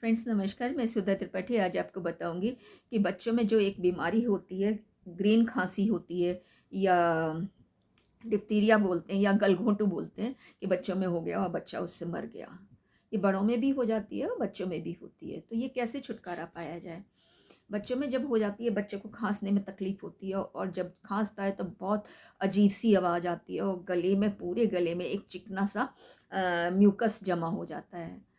Friends नमस्कार, मैं सुधा त्रिपाठी आज आपको बताऊंगी कि बच्चों में जो एक बीमारी होती है, ग्रीन खांसी होती है या डिप्थीरिया बोलते हैं या गलघोंटू बोलते हैं कि बच्चों में हो गया और बच्चा उससे मर गया। ये बड़ों में भी हो जाती है और बच्चों में भी होती है। तो ये कैसे छुटकारा पाया जाए? बच्चों में जब हो जाती है, बच्चे को खांसने में तकलीफ होती है और जब खांसता है तो बहुत अजीब सी आवाज़ आती है और गले में, पूरे गले में एक चिकना सा म्यूकस जमा हो जाता है।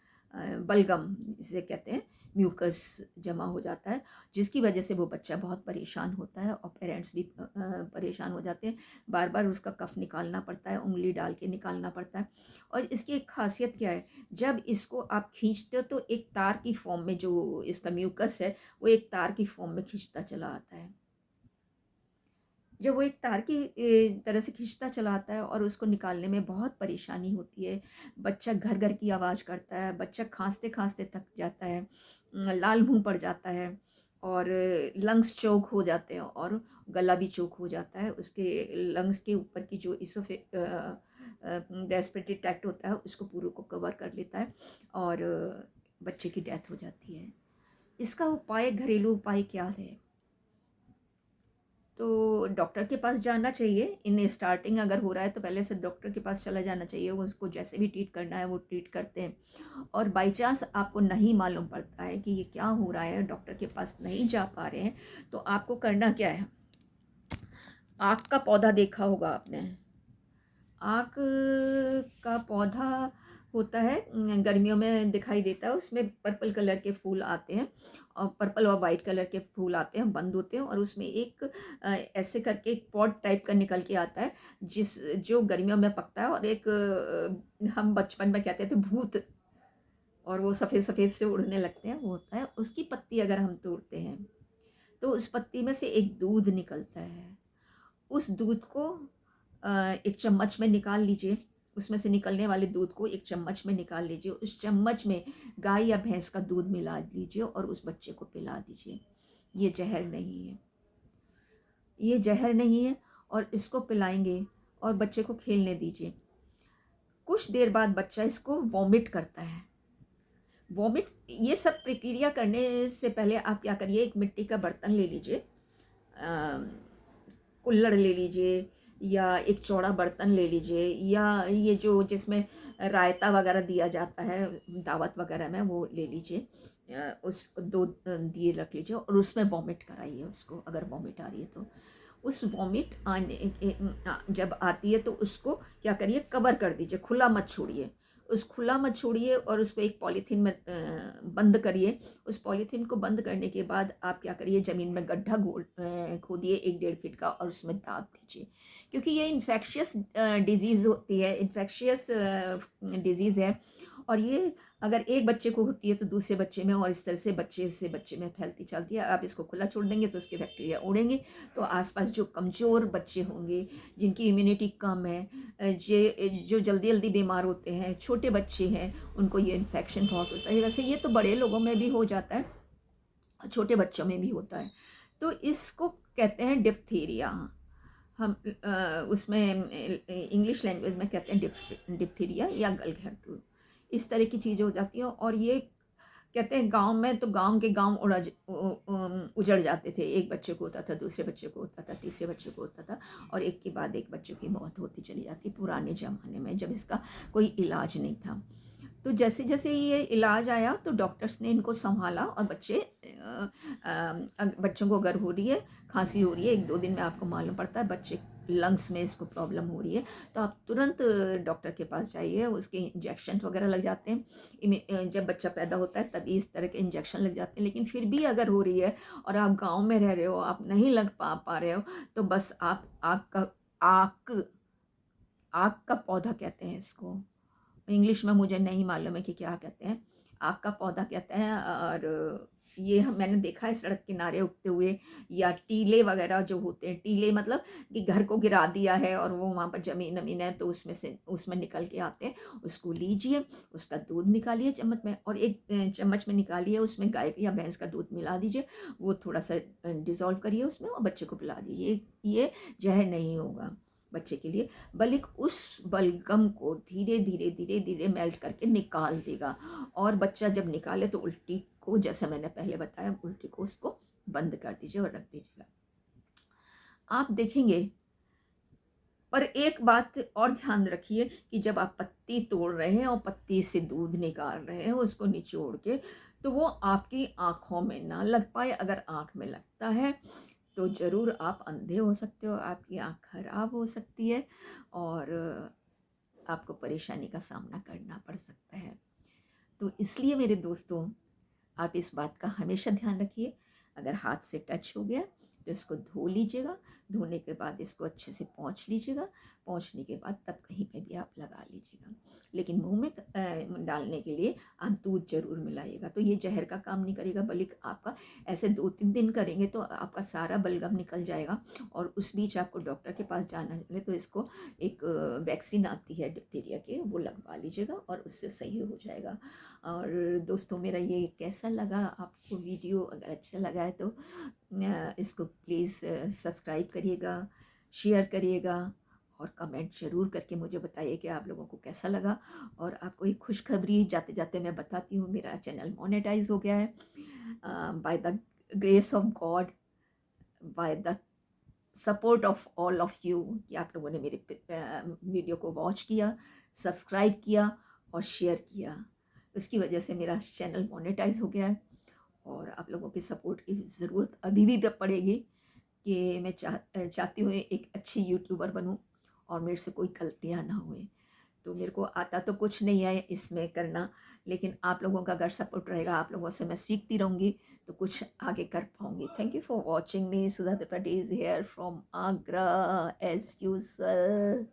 बलगम जिसे कहते हैं, म्यूकस जमा हो जाता है, जिसकी वजह से वो बच्चा बहुत परेशान होता है और पेरेंट्स भी परेशान हो जाते हैं। बार बार उसका कफ निकालना पड़ता है, उंगली डाल के निकालना पड़ता है। और इसकी एक खासियत क्या है, जब इसको आप खींचते हो तो एक तार की फॉर्म में जो इसका म्यूकस है, वो एक तार की फॉर्म में खींचता चला आता है। जब वो एक तार की तरह से खींचता चला आता है और उसको निकालने में बहुत परेशानी होती है। बच्चा घर-घर की आवाज़ करता है, बच्चा खाँसते-खाँसते थक जाता है, लाल मुँह पड़ जाता है और लंग्स चोक हो जाते हैं और गला भी चोक हो जाता है। उसके लंग्स के ऊपर की जो रेस्पिरेटरी ट्रैक्ट होता है, उसको पूरे को कवर कर लेता है और बच्चे की डेथ हो जाती है। इसका उपाय, घरेलू उपाय क्या है? तो डॉक्टर के पास जाना चाहिए। इन स्टार्टिंग अगर हो रहा है तो पहले से डॉक्टर के पास चला जाना चाहिए। वो उसको जैसे भी ट्रीट करना है वो ट्रीट करते हैं। और बाई चांस आपको नहीं मालूम पड़ता है कि ये क्या हो रहा है, डॉक्टर के पास नहीं जा पा रहे हैं, तो आपको करना क्या है? आक का पौधा देखा होगा आपने। आक का पौधा होता है, गर्मियों में दिखाई देता है। उसमें पर्पल कलर के फूल आते हैं और पर्पल और वाइट कलर के फूल आते हैं, बंद होते हैं और उसमें एक ऐसे करके एक पॉड टाइप का निकल के आता है, जिस जो गर्मियों में पकता है। और एक हम बचपन में कहते थे भूत, और वो सफ़ेद सफ़ेद से उड़ने लगते हैं, वो होता है। उसकी पत्ती अगर हम तोड़ते हैं तो उस पत्ती में से एक दूध निकलता है। उस दूध को एक चम्मच में निकाल लीजिए। उसमें से निकलने वाले दूध को एक चम्मच में निकाल लीजिए। उस चम्मच में गाय या भैंस का दूध मिला लीजिए और उस बच्चे को पिला दीजिए। ये ज़हर नहीं है, ये ज़हर नहीं है। और इसको पिलाएँगे और बच्चे को खेलने दीजिए। कुछ देर बाद बच्चा इसको वॉमिट करता है। वॉमिट, ये सब प्रक्रिया करने से पहले आप क्या करिए, एक मिट्टी का बर्तन ले लीजिए, कुल्हड़ ले लीजिए या एक चौड़ा बर्तन ले लीजिए, या ये जो जिसमें रायता वगैरह दिया जाता है दावत वगैरह में, वो ले लीजिए। उस दो दिए रख लीजिए और उसमें वॉमिट कराइए उसको, अगर वॉमिट आ रही है तो। उस वॉमिट जब आती है तो उसको क्या करिए, कवर कर दीजिए, खुला मत छोड़िए। उस खुला मत छोड़िए और उसको एक पॉलीथीन में बंद करिए। उस पॉलीथीन को बंद करने के बाद आप क्या करिए, ज़मीन में गड्ढा खोदिए 1 डेढ़ फीट का और उसमें दाब दीजिए। क्योंकि ये इन्फेक्शियस डिज़ीज़ होती है, इन्फेक्शियस डिज़ीज़ है। और ये अगर एक बच्चे को होती है तो दूसरे बच्चे में, और इस तरह से बच्चे से बच्चे में फैलती चलती है। आप इसको खुला छोड़ देंगे तो उसके बैक्टीरिया उड़ेंगे, तो आसपास जो कमज़ोर बच्चे होंगे, जिनकी इम्यूनिटी कम है, जो जल्दी जल्दी बीमार होते हैं, छोटे बच्चे हैं, उनको ये इन्फेक्शन बहुत होता है। वैसे ये तो बड़े लोगों में भी हो जाता है, छोटे बच्चों में भी होता है। तो इसको कहते हैं डिप्थीरिया। हम उसमें इंग्लिश लैंग्वेज में कहते हैं डिप्थीरिया या गलघोंटू। इस तरह की चीज़ें हो जाती हैं। और ये कहते हैं गाँव में तो गाँव के गाँव उजड़ जाते थे। एक बच्चे को होता था, दूसरे बच्चे को होता था, तीसरे बच्चे को होता था और एक के बाद एक बच्चे की मौत होती चली जाती, पुराने ज़माने में जब इसका कोई इलाज नहीं था। तो जैसे-जैसे ये इलाज आया तो डॉक्टर्स ने इनको सँभाला और बच्चों को अगर हो रही है, खाँसी हो रही है, 1-2 दिन में आपको मालूम पड़ता है बच्चे लंग्स में इसको प्रॉब्लम हो रही है, तो आप तुरंत डॉक्टर के पास जाइए। उसके इंजेक्शन वगैरह लग जाते हैं। जब बच्चा पैदा होता है तभी इस तरह के इंजेक्शन लग जाते हैं। लेकिन फिर भी अगर हो रही है और आप गाँव में रह रहे हो, आप नहीं लग पा रहे हो, तो बस आप आक आक का पौधा कहते हैं इसको। इंग्लिश में मुझे नहीं मालूम है कि क्या कहते हैं। आक का पौधा कहते हैं। और ये मैंने देखा है सड़क किनारे उगते हुए, या टीले वगैरह जो होते हैं। टीले मतलब कि घर को गिरा दिया है और वो वहाँ पर ज़मीन वमीन है तो उसमें निकल के आते हैं। उसको लीजिए, उसका दूध निकालिए चम्मच में और एक चम्मच में निकालिए, उसमें गाय या भैंस का दूध मिला दीजिए। वो थोड़ा सा डिज़ोल्व करिए उसमें और बच्चे को पिला दीजिए। ये ज़हर नहीं होगा। बच्चे के लिए, बल्कि उस बलगम को धीरे धीरे धीरे धीरे मेल्ट करके निकाल देगा। और बच्चा जब निकाले तो उल्टी को, जैसा मैंने पहले बताया, उल्टी को उसको बंद कर दीजिए और रख दीजिएगा। आप देखेंगे। पर एक बात और ध्यान रखिए कि जब आप पत्ती तोड़ रहे हैं और पत्ती से दूध निकाल रहे हैं उसको निचोड़ के, तो वो आपकी आँखों में ना लग पाए। अगर आँख में लगता है तो ज़रूर आप अंधे हो सकते हो, आपकी आँख खराब हो सकती है और आपको परेशानी का सामना करना पड़ सकता है। तो इसलिए मेरे दोस्तों, आप इस बात का हमेशा ध्यान रखिए, अगर हाथ से टच हो गया तो इसको धो लीजिएगा। धोने के बाद इसको अच्छे से पोंछ लीजिएगा। पोंछने के बाद तब कहीं पे भी आप लगा लीजिएगा। लेकिन मुंह में डालने के लिए आप दूध ज़रूर मिलाइएगा, तो ये जहर का काम नहीं करेगा, बल्कि आपका ऐसे 2-3 दिन करेंगे तो आपका सारा बलगम निकल जाएगा। और उस बीच आपको डॉक्टर के पास जाना है तो इसको एक वैक्सीन आती है डिप्थीरिया के, वो लगवा लीजिएगा और उससे सही हो जाएगा। और दोस्तों, मेरा ये कैसा लगा आपको वीडियो? अगर अच्छा लगा है तो इसको प्लीज़ सब्सक्राइब करिएगा, शेयर करिएगा और कमेंट ज़रूर करके मुझे बताइए कि आप लोगों को कैसा लगा। और आपको एक खुशखबरी जाते जाते मैं बताती हूँ, मेरा चैनल मोनेटाइज हो गया है by the grace of God, by the support of all of you, कि आप लोगों ने मेरे वीडियो को वॉच किया, सब्सक्राइब किया और शेयर किया। उसकी वजह से मेरा चैनल मोनेटाइज हो गया है। और आप लोगों के सपोर्ट की ज़रूरत अभी भी पड़ेगी कि मैं चाहती हूँ एक अच्छी यूट्यूबर बनूँ और मेरे से कोई गलतियाँ ना हुए। तो मेरे को आता तो कुछ नहीं है इसमें करना, लेकिन आप लोगों का अगर सपोर्ट रहेगा, आप लोगों से मैं सीखती रहूँगी तो कुछ आगे कर पाऊँगी। Thank you for watching me. Sudha Tripathi is here from Agra as usual.